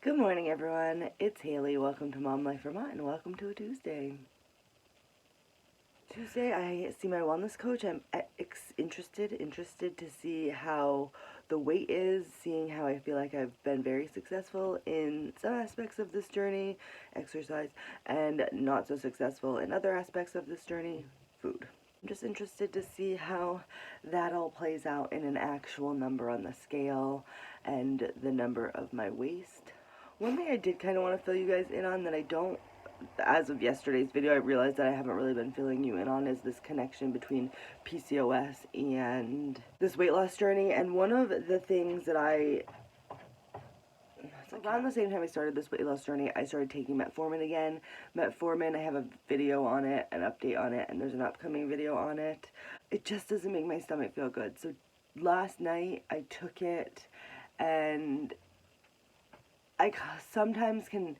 Good morning, everyone. It's Haley. Welcome to Mom Life Vermont, and welcome to a Tuesday. I see my wellness coach. I'm interested to see how the weight is, seeing how I feel like I've been very successful in some aspects of this journey, exercise, and not so successful in other aspects of this journey, food. I'm just interested to see how that all plays out in an actual number on the scale and the number of my waist. One thing I did kind of want to fill you guys in on that I don't, as of yesterday's video, I realized that I haven't really been filling you in on is this connection between PCOS and this weight loss journey. And one of the things that around the same time I started this weight loss journey, I started taking metformin again. Metformin, I have a video on it, an update on it, and there's an upcoming video on it. It just doesn't make my stomach feel good. So last night I took it, and I sometimes can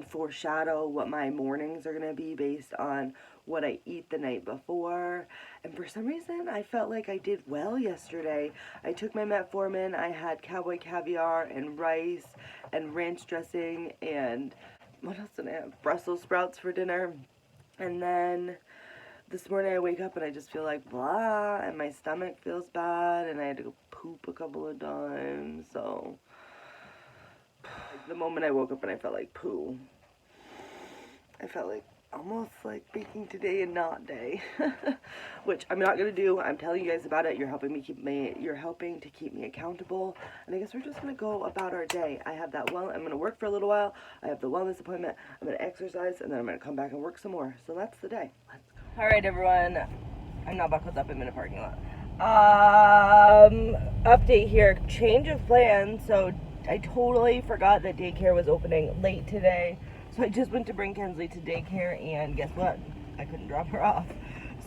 foreshadow what my mornings are going to be based on what I eat the night before. And for some reason, I felt like I did well yesterday. I took my metformin. I had Cowboy caviar and rice and ranch dressing and what else did I have? Brussels sprouts for dinner. And then this morning I wake up and I just feel like blah, and my stomach feels bad, and I had to go poop a couple of times, so the moment I woke up and I felt like poo, I felt like almost like baking today and not day, which I'm not gonna do. I'm telling you guys about it. You're helping to keep me accountable, and I guess we're just gonna go about our day. I have that I'm gonna work for a little while. I have the wellness appointment. I'm gonna exercise, and then I'm gonna come back and work some more. So that's the day. Let's go. All right, everyone. I'm not buckled up. I'm in a parking lot. Update here. Change of plans. So I totally forgot that daycare was opening late today. So I just went to bring Kensley to daycare, and guess what? I couldn't drop her off.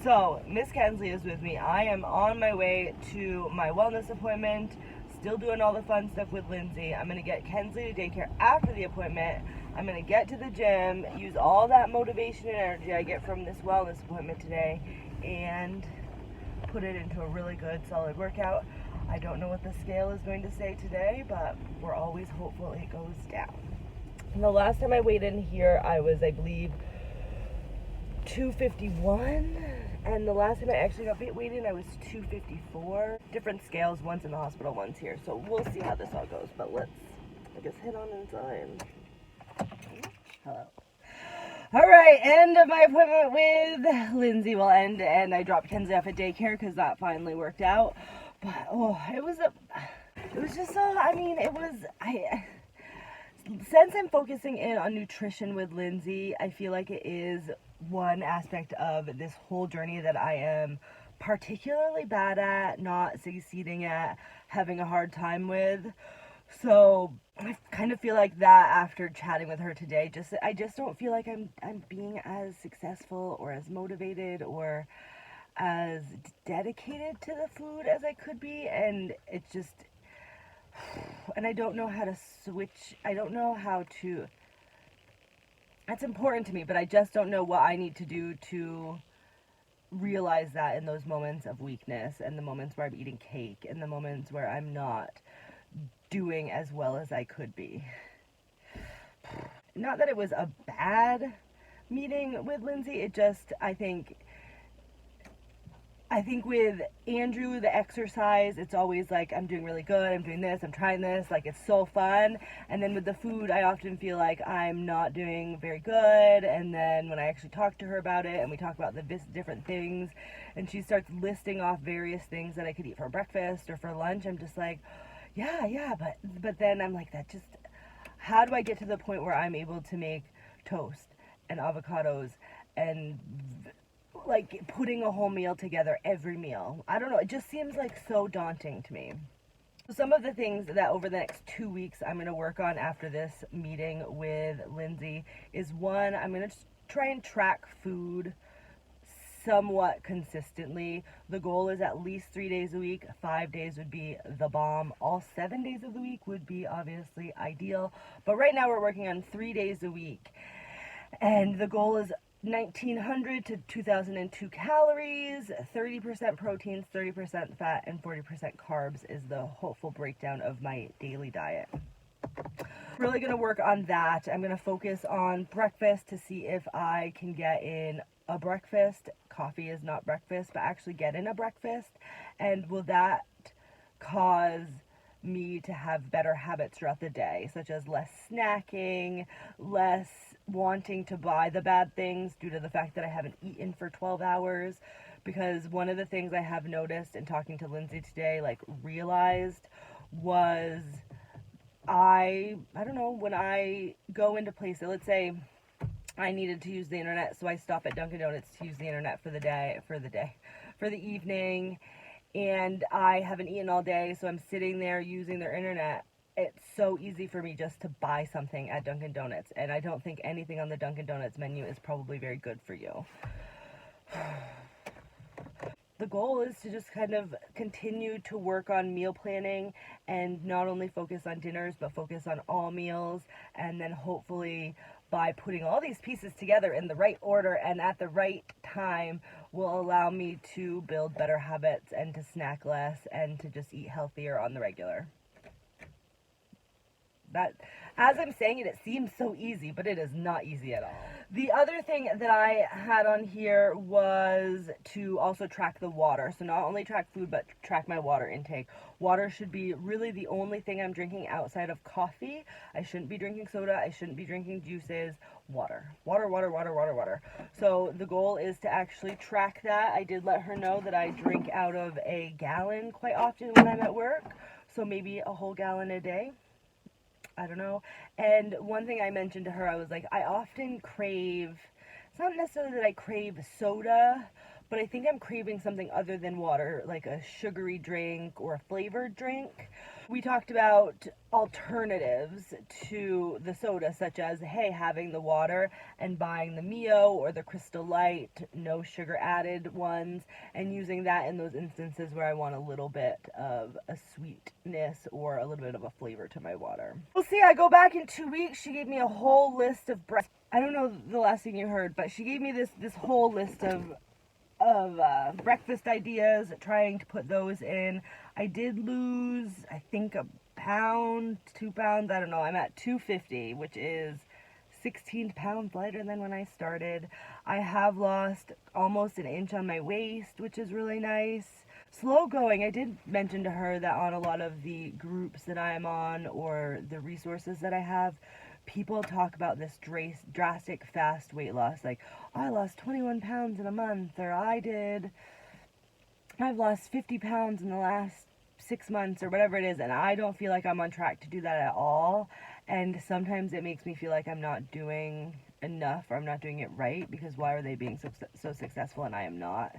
So Miss Kensley is with me. I am on my way to my wellness appointment, still doing all the fun stuff with Lindsay. I'm going to get Kensley to daycare after the appointment. I'm going to get to the gym, use all that motivation and energy I get from this wellness appointment today, and put it into a really good, solid workout. I don't know what the scale is going to say today, but we're always hopeful it goes down. And the last time I weighed in here, I was, I believe, 251. And the last time I actually got weighed in, I was 254. Different scales, one's in the hospital, one's here. So we'll see how this all goes. But let's, I guess, head on inside. Hello. All right, end of my appointment with Lindsay will end, and I dropped Kenzie off at daycare because that finally worked out. But it was just so, since I'm focusing in on nutrition with Lindsay, I feel like it is one aspect of this whole journey that I am particularly bad at, not succeeding at, having a hard time with. So I kind of feel like that after chatting with her today. I just don't feel like I'm being as successful or as motivated or as dedicated to the food as I could be, and it's just, and I don't know how to switch. I don't know how to, it's important to me, but I just don't know what I need to do to realize that in those moments of weakness, and the moments where I'm eating cake, and the moments where I'm not doing as well as I could be. Not that it was a bad meeting with Lindsay, it just, I think with Andrew, the exercise, it's always like, I'm doing really good, I'm doing this, I'm trying this, like, it's so fun. And then with the food, I often feel like I'm not doing very good. And then when I actually talk to her about it, and we talk about the different things, and she starts listing off various things that I could eat for breakfast or for lunch, I'm just like, yeah, but then I'm like, how do I get to the point where I'm able to make toast and avocados and like putting a whole meal together every meal? I don't know. It just seems like so daunting to me. So some of the things that over the next 2 weeks I'm going to work on after this meeting with Lindsay is, one, I'm going to try and track food somewhat consistently. The goal is at least 3 days a week. 5 days would be the bomb. All 7 days of the week would be obviously ideal. But right now we're working on 3 days a week. And the goal is 1,900 to 2,002 calories, 30% proteins, 30% fat, and 40% carbs is the hopeful breakdown of my daily diet. Really gonna work on that. I'm gonna focus on breakfast to see if I can get in a breakfast. Coffee is not breakfast, but actually get in a breakfast. And will that cause me to have better habits throughout the day, such as less snacking, less wanting to buy the bad things due to the fact that I haven't eaten for 12 hours? Because one of the things I have noticed in talking to Lindsay today, like realized, was I don't know, when I go into places, let's say I needed to use the internet, so I stop at Dunkin' Donuts to use the internet for the evening, and I haven't eaten all day, so I'm sitting there using their internet. It's so easy for me just to buy something at Dunkin' Donuts, and I don't think anything on the Dunkin' Donuts menu is probably very good for you. The goal is to just kind of continue to work on meal planning and not only focus on dinners, but focus on all meals. And then hopefully by putting all these pieces together in the right order and at the right time will allow me to build better habits and to snack less and to just eat healthier on the regular. That, as I'm saying it, it seems so easy, but it is not easy at all. The other thing that I had on here was to also track the water. So not only track food, but track my water intake. Water should be really the only thing I'm drinking outside of coffee. I shouldn't be drinking soda. I shouldn't be drinking juices. Water. Water, water, water, water, water. So the goal is to actually track that. I did let her know that I drink out of a gallon quite often when I'm at work. So maybe a whole gallon a day. I don't know. And one thing I mentioned to her, I was like, I often crave, it's not necessarily that I crave soda, but I think I'm craving something other than water, like a sugary drink or a flavored drink. We talked about alternatives to the soda, such as, hey, having the water and buying the Mio or the Crystal Light, no sugar added ones, and using that in those instances where I want a little bit of a sweetness or a little bit of a flavor to my water. We'll see. I go back in 2 weeks. She gave me a whole list of I don't know the last thing you heard, but she gave me this whole list of breakfast ideas, trying to put those in. I did lose, I think, a pound, 2 pounds, I don't know. I'm at 250, which is 16 pounds lighter than when I started. I have lost almost an inch on my waist, which is really nice. Slow going. I did mention to her that on a lot of the groups that I'm on or the resources that I have, people talk about this drastic fast weight loss, like, oh, I lost 21 pounds in a month, or I've lost 50 pounds in the last 6 months, or whatever it is, and I don't feel like I'm on track to do that at all. And sometimes it makes me feel like I'm not doing enough, or I'm not doing it right, because why are they being so successful and I am not?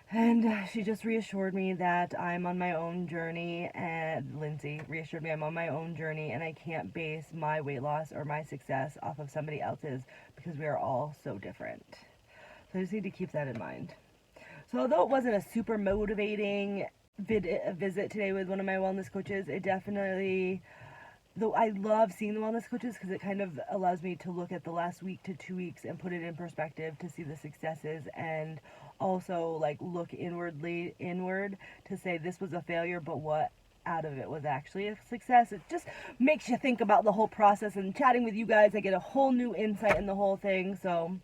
And she just reassured me that I'm on my own journey, and Lindsay reassured me I'm on my own journey, and I can't base my weight loss or my success off of somebody else's, because we are all so different. So I just need to keep that in mind. So although it wasn't a super motivating visit today with one of my wellness coaches, it definitely, though I love seeing the wellness coaches because it kind of allows me to look at the last week to 2 weeks and put it in perspective to see the successes, and also like look inward to say this was a failure, but what out of it was actually a success. It just makes you think about the whole process, and chatting with you guys, I get a whole new insight in the whole thing. So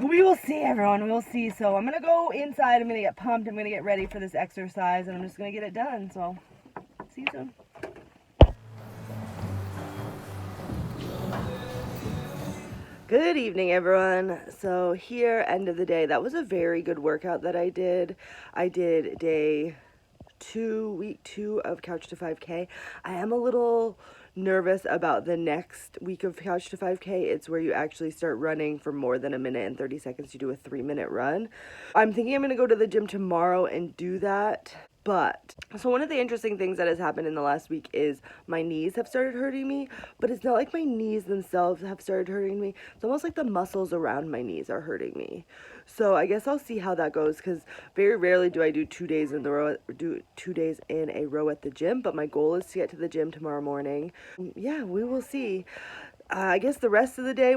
we will see, everyone. We will see. So I'm going to go inside. I'm going to get pumped. I'm going to get ready for this exercise, and I'm just going to get it done. So see you soon. Good evening, everyone. So here, end of the day. That was a very good workout that I did. I did day 2, week 2 of Couch to 5K. I am a little nervous about the next week of Couch to 5K. It's where you actually start running for more than 1 minute and 30 seconds. You do a 3-minute run. I'm thinking I'm going to go to the gym tomorrow and do that. But, so one of the interesting things that has happened in the last week is my knees have started hurting me, but it's not like my knees themselves have started hurting me. It's almost like the muscles around my knees are hurting me. So I guess I'll see how that goes, because very rarely do I do 2 days in a row at the gym, but my goal is to get to the gym tomorrow morning. Yeah, we will see. I guess the rest of the day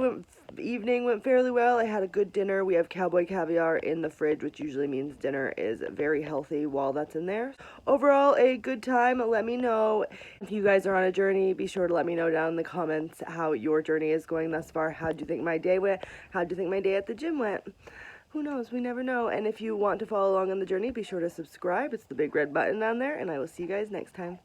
evening went fairly well. I had a good dinner. We have Cowboy Caviar in the fridge, which usually means dinner is very healthy while that's in there. Overall, a good time. Let me know if you guys are on a journey. Be sure to let me know down in the comments how your journey is going thus far. How do you think my day went? How do you think my day at the gym went? Who knows? We never know. And if you want to follow along on the journey, be sure to subscribe. It's the big red button down there, and I will see you guys next time.